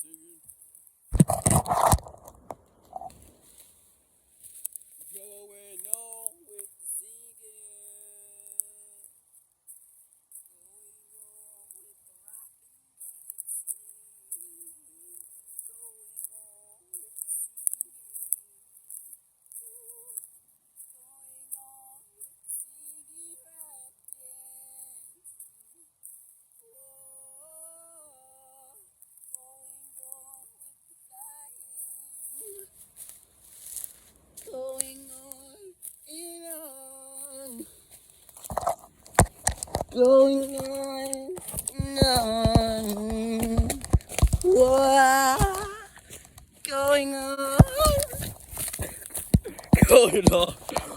singing. Going on with the singing. Going on and on. Whoa. Going on. Going on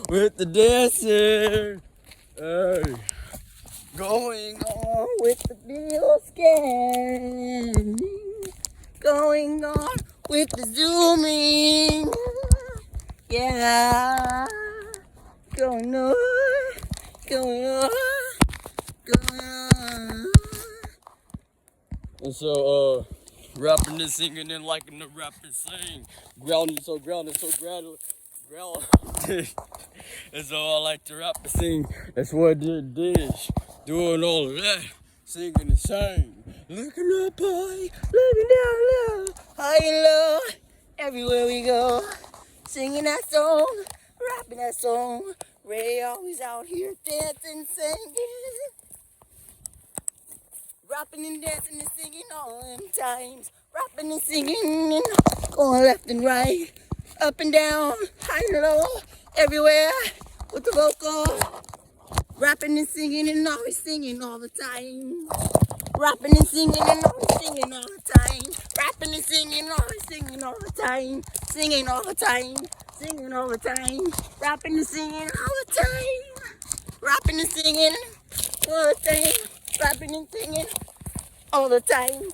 with the dancing. Hey. Going on with the bill scan. Going on with the zooming. Yeah. Going on. Going on. Going on. And so, rapping and singing and liking to rap and sing. Grounded, so grounded, so grounded. And so I like to rap and sing. That's what I did this. Doing all of that. Singing and sing. Looking up high, looking down low. High and low. Everywhere we go. Singing that song. Rapping that song. Ray always out here dancing, singing. Rapping and dancing and singing all them times. Rapping and singing and going left and right. Up and down, high and low, everywhere with the vocal. Rapping and singing and always singing all the time. Rapping and singing and always singing all the time. Rapping and singing, always singing all the time. Singing all the time. Singing all the time. Rapping and singing all the time. Rapping and singing all the time. Rapping and singing all the time.